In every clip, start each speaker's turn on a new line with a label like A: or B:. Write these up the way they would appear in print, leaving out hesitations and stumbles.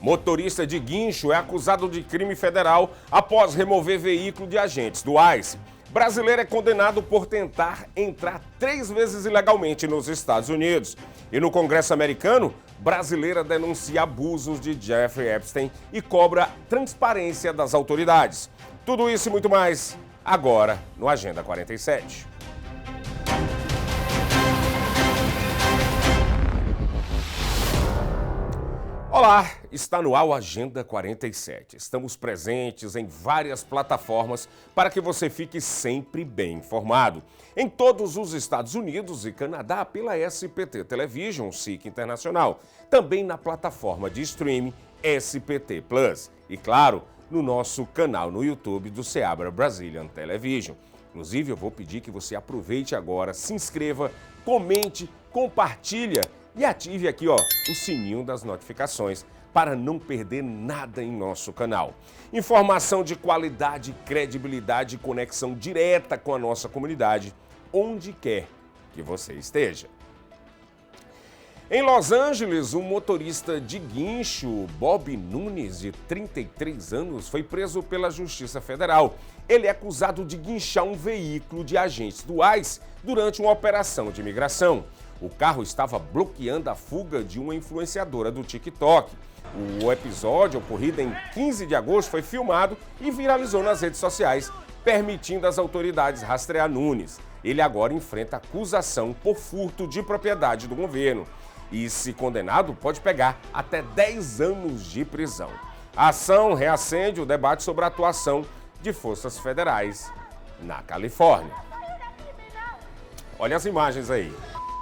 A: Motorista de guincho é acusado de crime federal após remover veículo de agentes do ICE. Brasileiro é condenado por tentar entrar 3 vezes ilegalmente nos Estados Unidos. E no Congresso americano, brasileira denuncia abusos de Jeffrey Epstein e cobra transparência das autoridades. Tudo isso e muito mais agora no Agenda 47. Olá, está no ar o Agenda 47. Estamos presentes em várias plataformas para que você fique sempre bem informado. Em todos os Estados Unidos e Canadá pela SPT Television, SIC Internacional. Também na plataforma de streaming SPT Plus. E claro, no nosso canal no YouTube do Seabra Brazilian Television. Inclusive, eu vou pedir que você aproveite agora, se inscreva, comente, compartilha e ative aqui, o sininho das notificações para não perder nada em nosso canal. Informação de qualidade, credibilidade e conexão direta com a nossa comunidade, onde quer que você esteja. Em Los Angeles, um motorista de guincho, Bob Nunes, de 33 anos, foi preso pela Justiça Federal. Ele é acusado de guinchar um veículo de agentes do ICE durante uma operação de imigração. O carro estava bloqueando a fuga de uma influenciadora do TikTok. O episódio, ocorrido em 15 de agosto, foi filmado e viralizou nas redes sociais, permitindo às autoridades rastrear Nunes. Ele agora enfrenta acusação por furto de propriedade do governo. E, se condenado, pode pegar até 10 anos de prisão. A ação reacende o debate sobre a atuação de forças federais na Califórnia. Olha as imagens aí.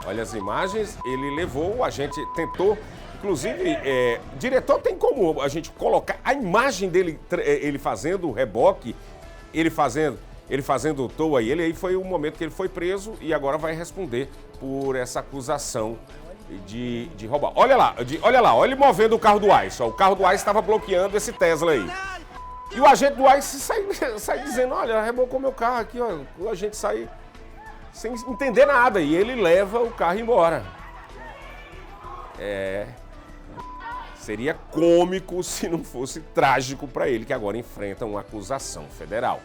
A: Olha as imagens, ele levou, a gente tentou, inclusive, diretor, tem como a gente colocar a imagem dele, ele fazendo o reboque, ele fazendo o tow aí, ele aí foi o momento que ele foi preso e agora vai responder por essa acusação de roubar. Olha lá, olha ele movendo o carro do ICE, o carro do ICE estava bloqueando esse Tesla aí. E o agente do ICE sai dizendo, olha, rebocou meu carro aqui, o agente sai sem entender nada, e ele leva o carro embora. Seria cômico se não fosse trágico para ele, que agora enfrenta uma acusação federal.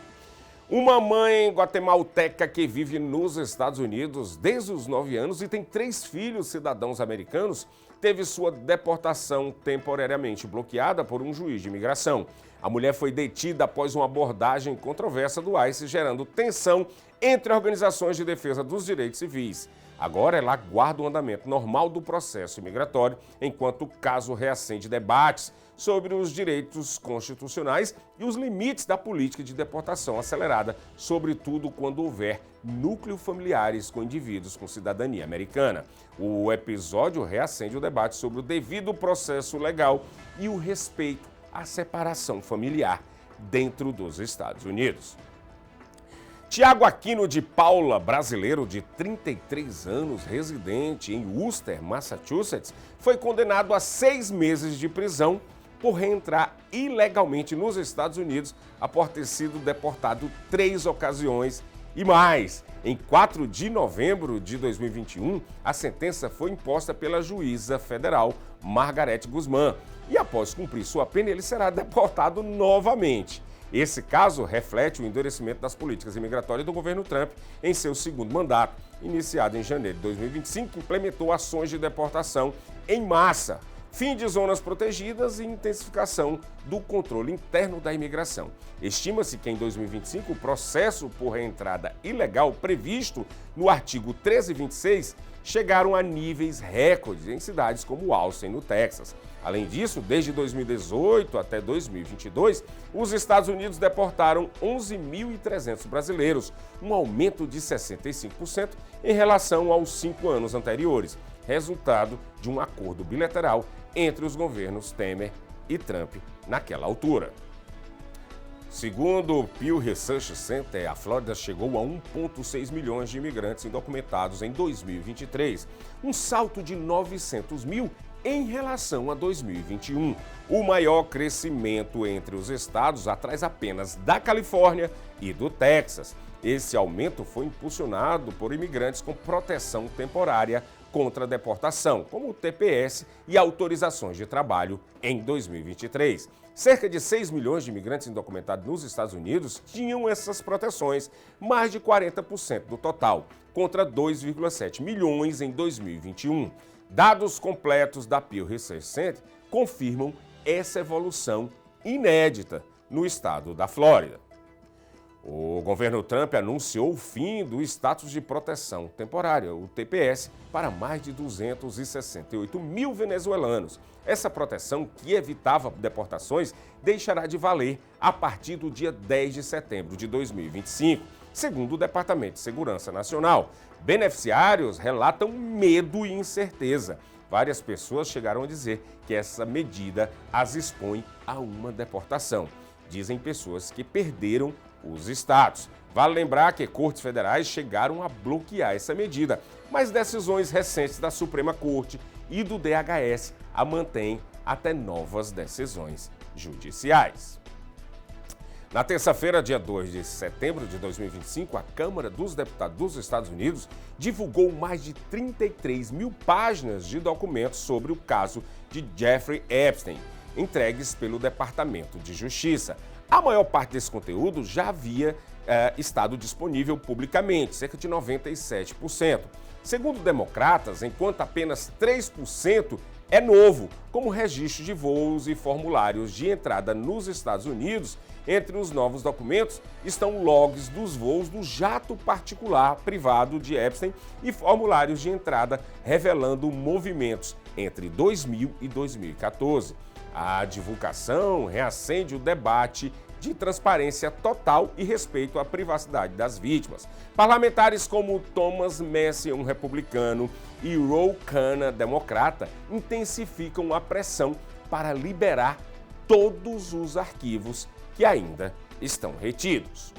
A: Uma mãe guatemalteca que vive nos Estados Unidos desde os 9 anos e tem 3 filhos cidadãos americanos, teve sua deportação temporariamente bloqueada por um juiz de imigração. A mulher foi detida após uma abordagem controversa do ICE, gerando tensão entre organizações de defesa dos direitos civis. Agora ela aguarda o andamento normal do processo imigratório, enquanto o caso reacende debates sobre os direitos constitucionais e os limites da política de deportação acelerada, sobretudo quando houver núcleos familiares com indivíduos com cidadania americana. O episódio reacende o debate sobre o devido processo legal e o respeito à separação familiar dentro dos Estados Unidos. Tiago Aquino de Paula, brasileiro de 33 anos, residente em Worcester, Massachusetts, foi condenado a 6 meses de prisão por reentrar ilegalmente nos Estados Unidos após ter sido deportado 3 ocasiões e mais. Em 4 de novembro de 2021, a sentença foi imposta pela juíza federal Margarete Guzmán e após cumprir sua pena, ele será deportado novamente. Esse caso reflete o endurecimento das políticas imigratórias do governo Trump em seu segundo mandato, iniciado em janeiro de 2025, que implementou ações de deportação em massa, fim de zonas protegidas e intensificação do controle interno da imigração. Estima-se que em 2025 o processo por reentrada ilegal previsto no artigo 1326 chegaram a níveis recordes em cidades como Austin, no Texas. Além disso, desde 2018 até 2022, os Estados Unidos deportaram 11.300 brasileiros, um aumento de 65% em relação aos 5 anos anteriores, resultado de um acordo bilateral entre os governos Temer e Trump naquela altura. Segundo o Pew Research Center, a Flórida chegou a 1,6 milhões de imigrantes indocumentados em 2023, um salto de 900 mil em relação a 2021. O maior crescimento entre os estados, atrás apenas da Califórnia e do Texas. Esse aumento foi impulsionado por imigrantes com proteção temporária contra a deportação, como o TPS e autorizações de trabalho em 2023. Cerca de 6 milhões de imigrantes indocumentados nos Estados Unidos tinham essas proteções, mais de 40% do total, contra 2,7 milhões em 2021. Dados completos da Pew Research Center confirmam essa evolução inédita no estado da Flórida. O governo Trump anunciou o fim do status de proteção temporária, o TPS, para mais de 268 mil venezuelanos. Essa proteção, que evitava deportações, deixará de valer a partir do dia 10 de setembro de 2025, segundo o Departamento de Segurança Nacional. Beneficiários relatam medo e incerteza. Várias pessoas chegaram a dizer que essa medida as expõe a uma deportação. Dizem pessoas que perderam os status. Vale lembrar que cortes federais chegaram a bloquear essa medida, mas decisões recentes da Suprema Corte e do DHS a mantêm até novas decisões judiciais. Na terça-feira, dia 2 de setembro de 2025, a Câmara dos Deputados dos Estados Unidos divulgou mais de 33 mil páginas de documentos sobre o caso de Jeffrey Epstein, entregues pelo Departamento de Justiça. A maior parte desse conteúdo já havia estado disponível publicamente, cerca de 97%. Segundo democratas, enquanto apenas 3% é novo, como registro de voos e formulários de entrada nos Estados Unidos. Entre os novos documentos estão logs dos voos do jato particular privado de Epstein e formulários de entrada revelando movimentos entre 2000 e 2014. A divulgação reacende o debate de transparência total e respeito à privacidade das vítimas. Parlamentares como Thomas Massie, um republicano, e Ro Khanna, democrata, intensificam a pressão para liberar todos os arquivos que ainda estão retidos.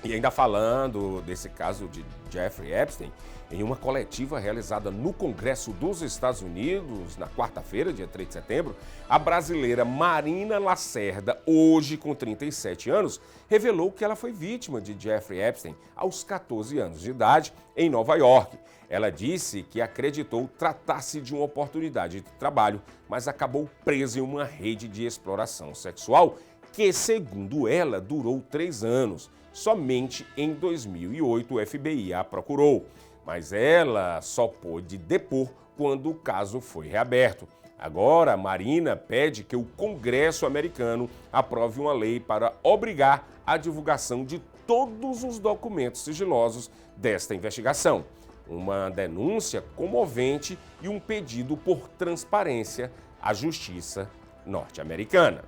A: E ainda falando desse caso de Jeffrey Epstein, em uma coletiva realizada no Congresso dos Estados Unidos, na quarta-feira, dia 3 de setembro, a brasileira Marina Lacerda, hoje com 37 anos, revelou que ela foi vítima de Jeffrey Epstein aos 14 anos de idade, em Nova York. Ela disse que acreditou tratar-se de uma oportunidade de trabalho, mas acabou presa em uma rede de exploração sexual que, segundo ela, durou 3 anos. Somente em 2008 o FBI a procurou, mas ela só pôde depor quando o caso foi reaberto. Agora, Marina pede que o Congresso americano aprove uma lei para obrigar a divulgação de todos os documentos sigilosos desta investigação. Uma denúncia comovente e um pedido por transparência à justiça norte-americana.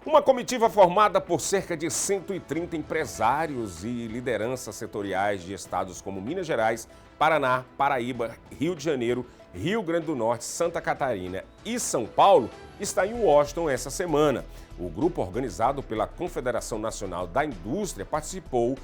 A: Uma comitiva formada por cerca de 130 empresários e lideranças setoriais de estados como Minas Gerais, Paraná, Paraíba, Rio de Janeiro, Rio Grande do Norte, Santa Catarina e São Paulo está em Washington essa semana. O grupo, organizado pela Confederação Nacional da Indústria, participou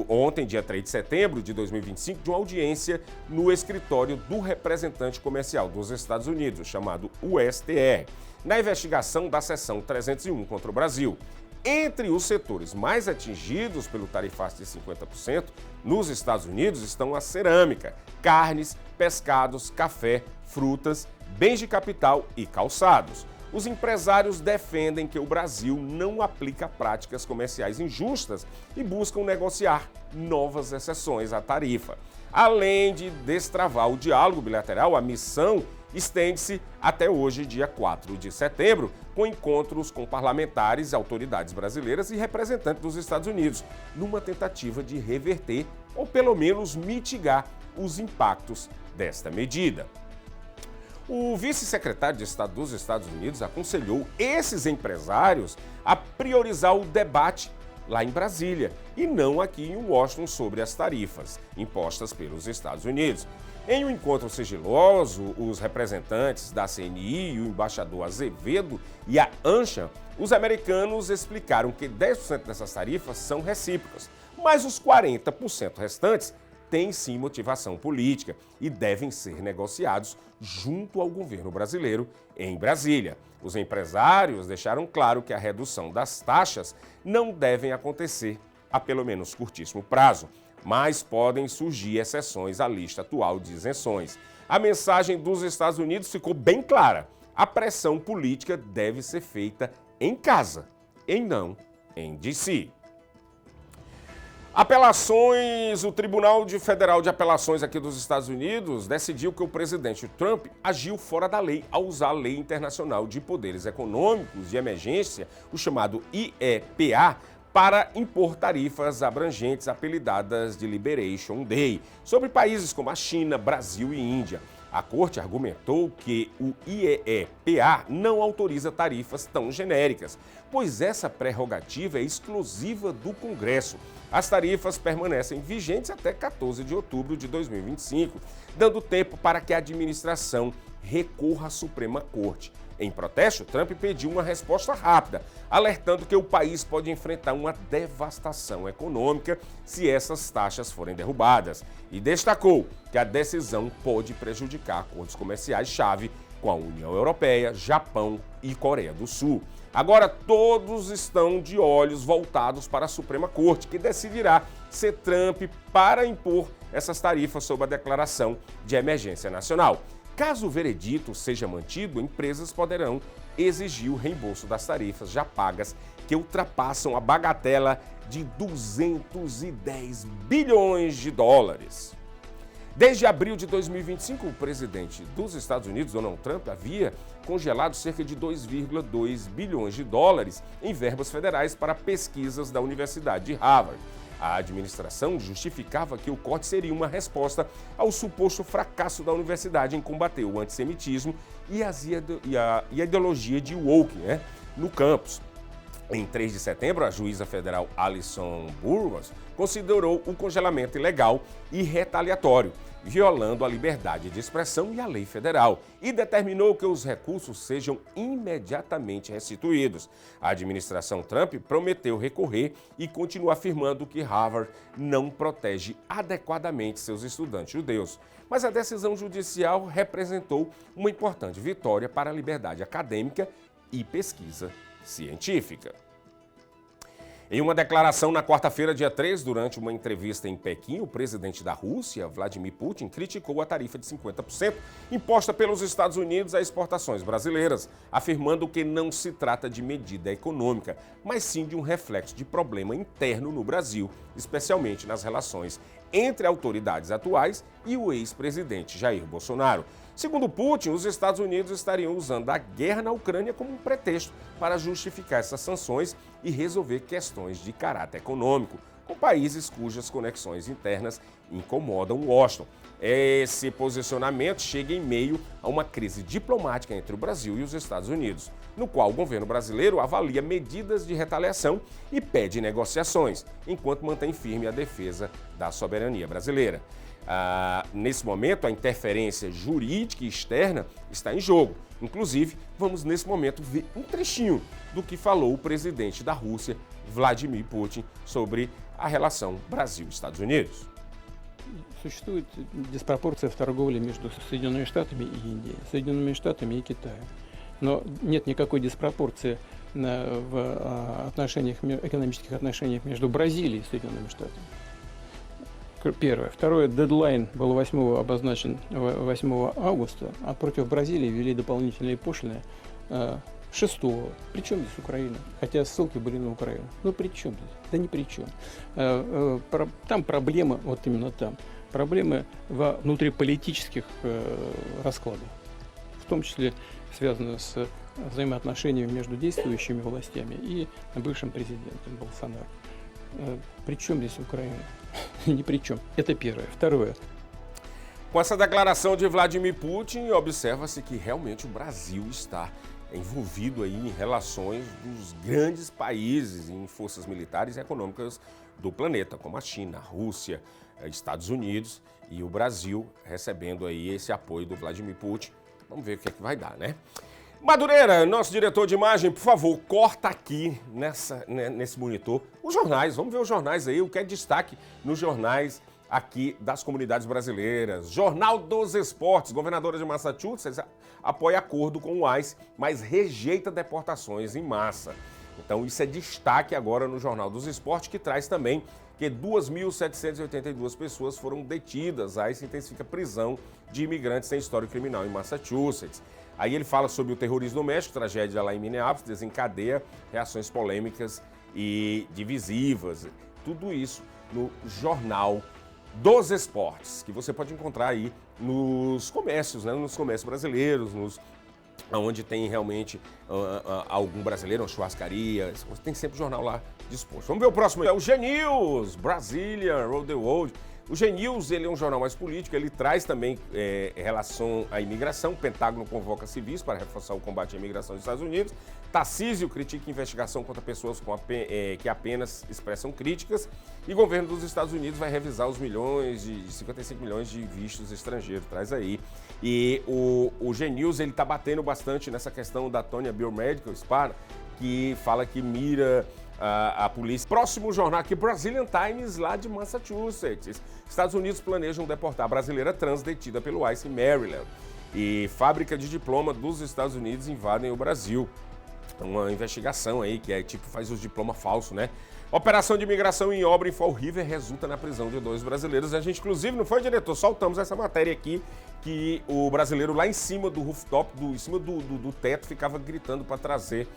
A: ontem, dia 3 de setembro de 2025, de uma audiência no escritório do representante comercial dos Estados Unidos, chamado USTR, na investigação da seção 301 contra o Brasil. Entre os setores mais atingidos pelo tarifaço de 50% nos Estados Unidos estão a cerâmica, carnes, pescados, café, frutas, bens de capital e calçados. Os empresários defendem que o Brasil não aplica práticas comerciais injustas e buscam negociar novas exceções à tarifa. Além de destravar o diálogo bilateral, a missão estende-se até hoje, dia 4 de setembro, com encontros com parlamentares, autoridades brasileiras e representantes dos Estados Unidos, numa tentativa de reverter ou pelo menos mitigar os impactos desta medida. O vice-secretário de Estado dos Estados Unidos aconselhou esses empresários a priorizar o debate lá em Brasília e não aqui em Washington sobre as tarifas impostas pelos Estados Unidos. Em um encontro sigiloso, os representantes da CNI e o embaixador Azevedo e a ANCHA, os americanos explicaram que 10% dessas tarifas são recíprocas, mas os 40% restantes têm sim motivação política e devem ser negociados junto ao governo brasileiro em Brasília. Os empresários deixaram claro que a redução das taxas não deve acontecer a pelo menos curtíssimo prazo. mas podem surgir exceções à lista atual de isenções. A mensagem dos Estados Unidos ficou bem clara: a pressão política deve ser feita em casa, e não em DC. Apelações. O Tribunal Federal de Apelações aqui dos Estados Unidos decidiu que o presidente Trump agiu fora da lei ao usar a Lei Internacional de Poderes Econômicos de Emergência, o chamado IEPA, para impor tarifas abrangentes apelidadas de Liberation Day sobre países como a China, Brasil e Índia. A corte argumentou que o IEPA não autoriza tarifas tão genéricas, pois essa prerrogativa é exclusiva do Congresso. As tarifas permanecem vigentes até 14 de outubro de 2025, dando tempo para que a administração recorra à Suprema Corte. Em protesto, Trump pediu uma resposta rápida, alertando que o país pode enfrentar uma devastação econômica se essas taxas forem derrubadas, e destacou que a decisão pode prejudicar acordos comerciais-chave com a União Europeia, Japão e Coreia do Sul. Agora, todos estão de olhos voltados para a Suprema Corte, que decidirá se Trump para impor essas tarifas sob a declaração de emergência nacional. Caso o veredito seja mantido, empresas poderão exigir o reembolso das tarifas já pagas, que ultrapassam a bagatela de 210 bilhões de dólares. Desde abril de 2025, o presidente dos Estados Unidos, Donald Trump, havia congelado cerca de 2,2 bilhões de dólares em verbas federais para pesquisas da Universidade de Harvard. A administração justificava que o corte seria uma resposta ao suposto fracasso da universidade em combater o antissemitismo e a ideologia de woke, no campus. Em 3 de setembro, a juíza federal Alison Burgos considerou o congelamento ilegal e retaliatório, violando a liberdade de expressão e a lei federal, e determinou que os recursos sejam imediatamente restituídos. A administração Trump prometeu recorrer e continua afirmando que Harvard não protege adequadamente seus estudantes judeus. Mas a decisão judicial representou uma importante vitória para a liberdade acadêmica e pesquisa científica. Em uma declaração na quarta-feira, dia 3, durante uma entrevista em Pequim, o presidente da Rússia, Vladimir Putin, criticou a tarifa de 50% imposta pelos Estados Unidos a exportações brasileiras, afirmando que não se trata de medida econômica, mas sim de um reflexo de problema interno no Brasil, especialmente nas relações entre autoridades atuais e o ex-presidente Jair Bolsonaro. Segundo Putin, os Estados Unidos estariam usando a guerra na Ucrânia como um pretexto para justificar essas sanções e resolver questões de caráter econômico com países cujas conexões internas incomodam Washington. Esse posicionamento chega em meio a uma crise diplomática entre o Brasil e os Estados Unidos, no qual o governo brasileiro avalia medidas de retaliação e pede negociações, enquanto mantém firme a defesa da soberania brasileira. Nesse momento, a interferência jurídica e externa está em jogo. Inclusive, vamos nesse momento ver um trechinho do que falou o presidente da Rússia, Vladimir Putin, sobre a relação Brasil-Estados Unidos.
B: Существует диспропорция в торговле между Соединенными Штатами и Индией, Соединенными Штатами и Китаем. Но нет никакой диспропорции в экономических отношениях между Бразилией и Соединенными Штатами. Первое. Второе. Дедлайн был обозначен 8 августа, а против Бразилии ввели дополнительные пошлины 6. Причем здесь Украина? Хотя ссылки были на Украину. Ну при чем здесь? Да ни при чем. Там проблема, вот именно там, проблемы во внутриполитических раскладах, в том числе связаны с взаимоотношениями между действующими властями и bывшим президентом Болсонaro. При чем здесь Украина? Ни при чем. Это первое. Второе.
A: Com essa declaração de Vladimir Putin, observa-se que realmente o Brasil está envolvido aí em relações dos grandes países, em forças militares e econômicas do planeta, como a China, a Rússia, Estados Unidos, e o Brasil recebendo aí esse apoio do Vladimir Putin. Vamos ver o que é que vai dar, né? Madureira, nosso diretor de imagem, por favor, corta aqui nesse monitor os jornais. Vamos ver os jornais aí, o que é destaque nos jornais aqui das comunidades brasileiras. Jornal dos Esportes, governadora de Massachusetts apoia acordo com o ICE, mas rejeita deportações em massa. Então isso é destaque agora no Jornal dos Esportes, que traz também que 2.782 pessoas foram detidas. Aí se intensifica a prisão de imigrantes sem histórico criminal em Massachusetts. Aí ele fala sobre o terrorismo no México, tragédia lá em Minneapolis, desencadeia reações polêmicas e divisivas. Tudo isso no Jornal dos Esportes, que você pode encontrar aí nos comércios, né? Nos comércios brasileiros, onde tem realmente algum brasileiro, uma churrascaria, tem sempre jornal lá disposto. Vamos ver o próximo, é o G-News, Brazilian Road the World. O G-News, ele é um jornal mais político, ele traz também relação à imigração. O Pentágono convoca civis para reforçar o combate à imigração dos Estados Unidos. Tarcísio critica investigação contra pessoas que apenas expressam críticas. E o governo dos Estados Unidos vai revisar os 55 milhões de vistos estrangeiros. Traz aí. E o G-News, ele está batendo bastante nessa questão da Tonya Biomedical Spa, que fala que mira a polícia. Próximo jornal aqui, Brazilian Times, lá de Massachusetts. Estados Unidos planejam deportar brasileira trans detida pelo ICE em Maryland. E fábrica de diploma dos Estados Unidos invadem o Brasil. Uma investigação aí que faz os diplomas falsos, né? Operação de imigração em obra em Fall River resulta na prisão de 2 brasileiros. A gente, inclusive, não foi, diretor? Soltamos essa matéria aqui, que o brasileiro lá em cima do rooftop, em cima do teto, ficava gritando para trazer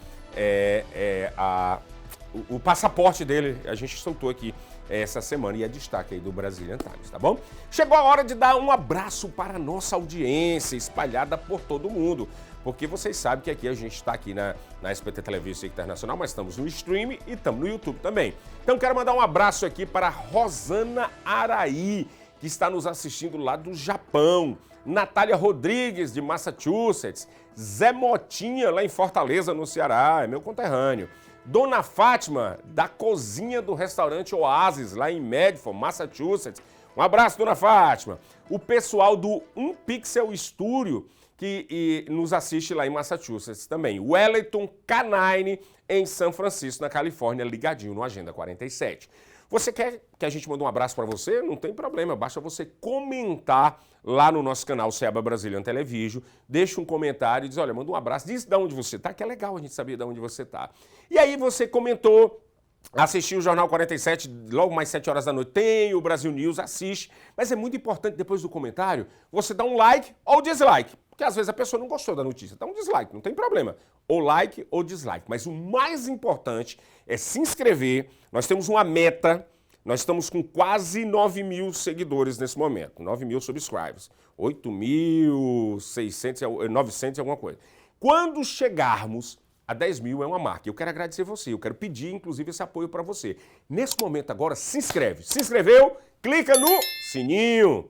A: o passaporte dele. A gente soltou aqui essa semana e é destaque aí do Brazilian Times, tá bom? Chegou a hora de dar um abraço para a nossa audiência espalhada por todo mundo, porque vocês sabem que aqui a gente está aqui na SBT Televisão Internacional, mas estamos no stream e estamos no YouTube também. Então quero mandar um abraço aqui para a Rosana Araí, que está nos assistindo lá do Japão, Natália Rodrigues, de Massachusetts, Zé Motinha, lá em Fortaleza, no Ceará, é meu conterrâneo, Dona Fátima, da cozinha do restaurante Oasis, lá em Medford, Massachusetts. Um abraço, Dona Fátima. O pessoal do 1 Pixel Studio, que nos assiste lá em Massachusetts também. Wellington Canine, em São Francisco, na Califórnia, ligadinho no Agenda 47. Você quer que a gente mande um abraço para você? Não tem problema, basta você comentar lá no nosso canal Seba Brazilian Television, deixa um comentário e diz, olha, manda um abraço, diz de onde você está, que é legal a gente saber de onde você está. E aí você comentou, assistiu o Jornal 47, logo mais 7 horas da noite, tem o Brasil News, assiste, mas é muito importante depois do comentário, você dá um like ou dislike, porque às vezes a pessoa não gostou da notícia, dá um dislike, não tem problema, ou like ou dislike, mas o mais importante é se inscrever. Nós temos uma meta, nós estamos com quase 9 mil seguidores nesse momento, 9 mil subscribers, 8.600, 900 e alguma coisa. Quando chegarmos a 10 mil é uma marca, eu quero agradecer você, eu quero pedir inclusive esse apoio para você. Nesse momento agora, se inscreve, se inscreveu, clica no sininho,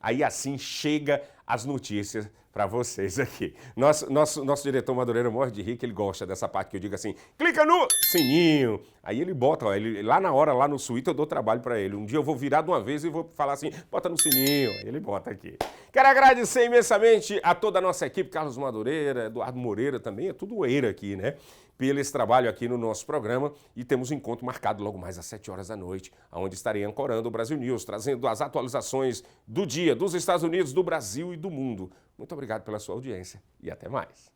A: aí assim chega as notícias para vocês aqui. Nosso diretor Madureira morre de rir, que ele gosta dessa parte que eu digo assim, clica no sininho. Aí ele bota, ó, lá na hora, lá no suíte, eu dou trabalho para ele. Um dia eu vou virar de uma vez e vou falar assim, bota no sininho. Aí ele bota aqui. Quero agradecer imensamente a toda a nossa equipe, Carlos Madureira, Eduardo Moreira também, é tudo eira aqui, né? Pelo esse trabalho aqui no nosso programa, e temos um encontro marcado logo mais às 7 horas da noite, onde estarei ancorando o Brasil News, trazendo as atualizações do dia, dos Estados Unidos, do Brasil e do mundo. Muito obrigado pela sua audiência e até mais.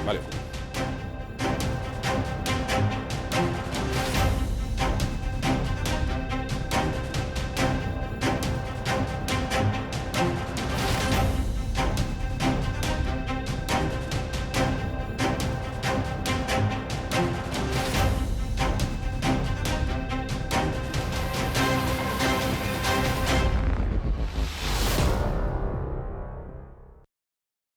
A: Valeu!